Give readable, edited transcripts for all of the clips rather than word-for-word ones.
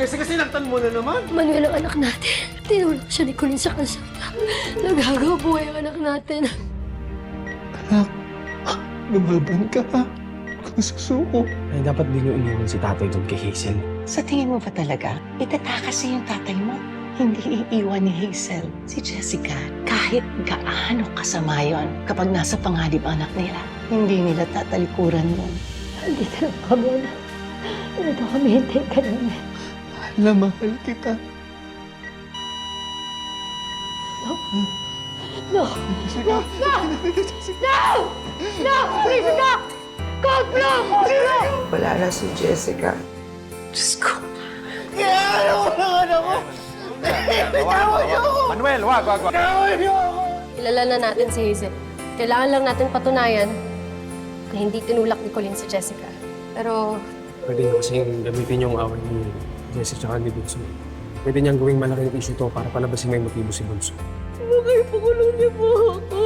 Jessica, sinaktan mo na naman. Manuel ang anak natin. Tinulak siya ni Colleen sa kalsada. Nagagawa buhay ang anak natin. Anak, lumaban ka. Kung susuko. Ay, dapat din yung iniwan si tatay doon kay Hazel. Sa tingin mo ba talaga, itatakas niya yung tatay mo? Hindi iiwan ni Hazel si Jessica. Kahit gaano kasama yon kapag nasa panganib anak nila, hindi nila tatalikuran yun. Andito lang kami, anak. Andito kami, hintay ka namin. Mahal na mahal kita. No! Jessica. No! No! Jessica! Code blue! Code blue! Wala na si Jessica. Diyos ko. Kaya ano ang anak ko? Bitawan niyo ako! Manuel, wag. Bitawan niyo ako! Kilala na natin si Hazel. Kailangan lang natin patunayan na hindi tinulak ni Colleen si Jessica. Pero Pwede niyo kasing gamitin yung away ni Jessica at ni Bunso. Pwede niyang gawing malaking issue to para palabasin may motibo si Bunso. bakit pakulong niyo po ako?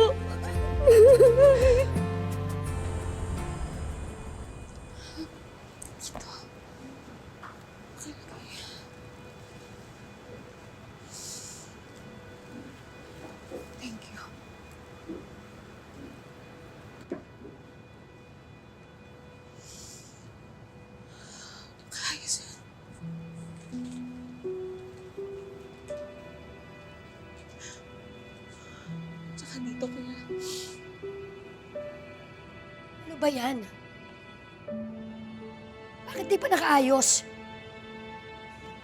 Thank you. Hazel. Tsaka dito kaya. Ano ba yan? Bakit di pa nakaayos?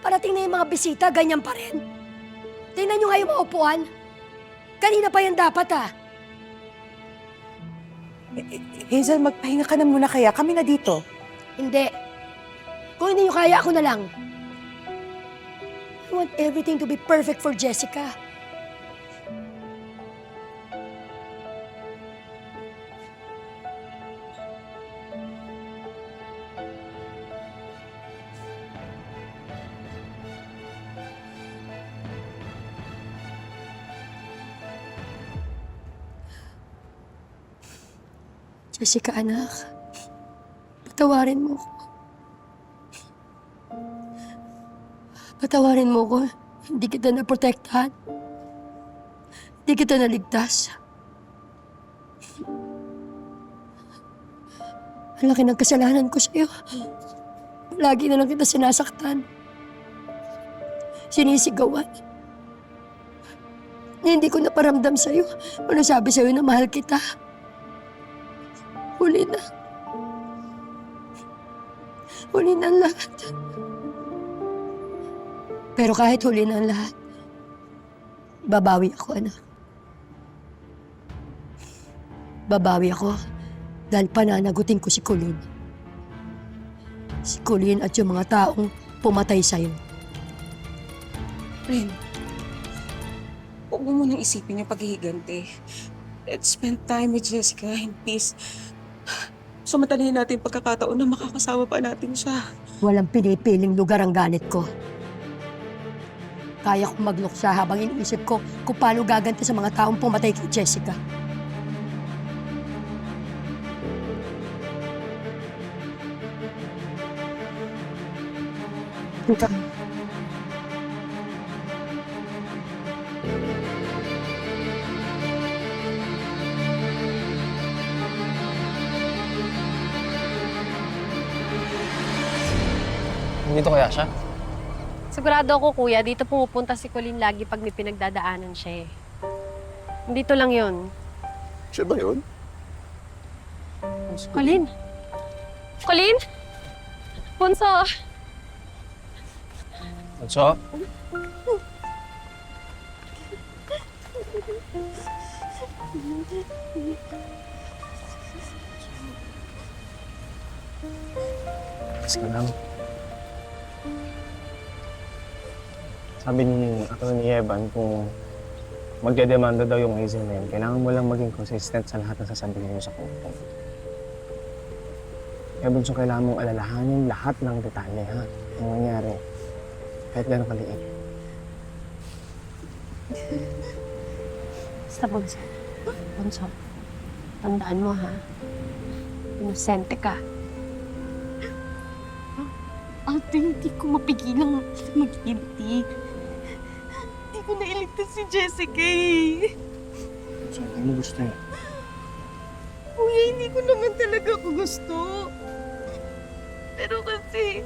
Parating na yung mga bisita, ganyan pa rin. Tingnan nyo nga yung mga upuan. Kanina pa yan dapat, ah. Hazel, magpahinga ka na muna kaya. Kami na dito. Hindi. Kung hindi nyo kaya, ako na lang. I want everything to be perfect for Jessica. Jessica, anak. Patawarin mo ko. Patawarin mo ko. Hindi kita naprotektahan. Hindi kita naligtas. Ang laki ng kasalanan ko sa'yo. Lagi na lang kita sinasaktan. Sinisigawan. Hindi ko naparamdam sa'yo. Ano sabi sa'yo na mahal kita. Huli na. Huli na ang lahat. Pero kahit huli na ang lahat, babawi ako, anak. Babawi ako dahil pananagutin ko si Colleen. Si Colleen at yung mga taong pumatay sa'yo. Ren, huwag mo munang isipin yung paghihiganti. Let's spend time with Jessica in peace. Sumatalahin natin yung pagkakataon na makakasama pa natin siya. Walang pinipiling lugar ang galit ko. Kaya kong magluksa habang iniisip ko kung paano gaganti sa mga taong pumatay kay Jessica. Ika. Dito kaya siya? Sigurado ako, kuya, dito pumupunta si Colleen lagi pag may pinagdadaanan siya eh. Dito lang yun. Siya ba yun? Colleen? Colleen? Bunso! Bunso? Alis ka lang. Sabi ni Atty. Evan kung magdedemanda daw yung Hazel na yun, kailangan mo lang maging consistent sa lahat ng sasabihin mo sa korte. Kaya Bunso, kailangan mong alalahanin lahat ng detalye, ha? Ang nangyari. Kahit gano'n kaliit. Basta, Bunso. Bunso, tandaan mo, ha? Inosente ka. Ate, hindi ko mapigilang mag-guilty. Hindi ko nailigtas si Jessica eh. Ano gusto niya? Kuya, hindi ko naman talaga ako gusto. Pero kasi,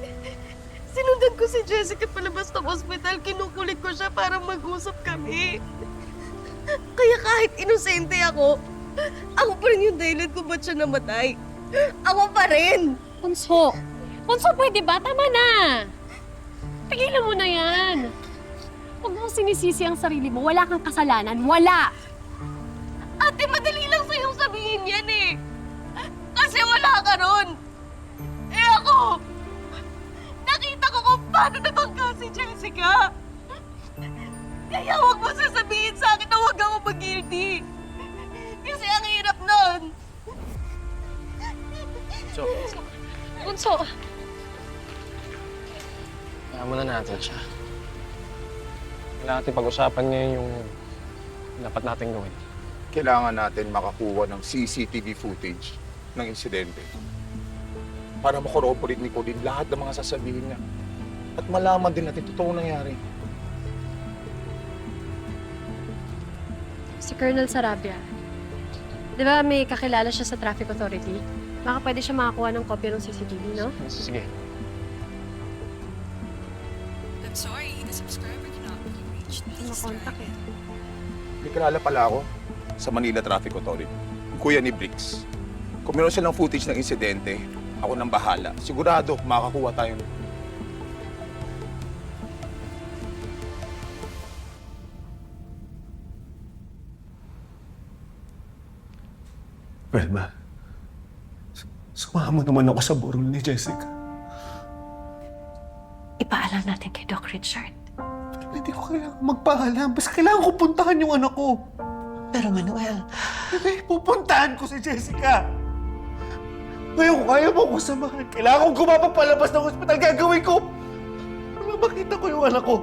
sinundan ko si Jessica palabas ng ospital, kinukulit ko siya para mag-usap kami. Kaya kahit inosente ako pa rin yung dahilan kung ba't siya namatay. Ako pa rin! Bunso! Bunso, pwede ba? Tama na! Tigilan mo na yan! Huwag mong sinisisi ang sarili mo. Wala kang kasalanan. Wala! Ate, madali lang sa'yong sabihin yan eh. Kasi wala ka ron. Eh ako, nakita ko kung paano nabangga si Jessica. Kaya huwag mo sasabihin sa akin na huwag ako mag-guilty. Kasi ang hirap nun. So, Bunso! kaya muna natin siya. Kailangan natin pag-usapan ngayon yung dapat natin gawin. Kailangan natin makakuha ng CCTV footage ng insidente para makorroborate ni Colleen lahat ng mga sasabihin niya at malaman din natin totoong nangyari. Si Colonel Sarabia. Di ba may kakilala siya sa Traffic Authority? Baka pwede siya makakuha ng kopya ng CCTV, no? Sige. I'm sorry, the subscriber cannot be reached. Hindi makontak eh. May kilala pala ako sa Manila Traffic Authority, kuya ni Briggs. Kung meron silang footage ng insidente, ako nang bahala. Sigurado, makakuha tayo. Velma, sumama naman ako sa burol ni Jessica. Ipaalam natin kay Doc Richard. Hindi ko kailangan magpaalam. Basta kailangan ko puntahan yung anak ko. Pero Manuel, Hindi, pupuntahan ko si Jessica. Ngayon, kung ayaw mo ko samahan, kailangan kong gumapapalabas ng ospital. Gagawin ko para makita ko yung anak ko.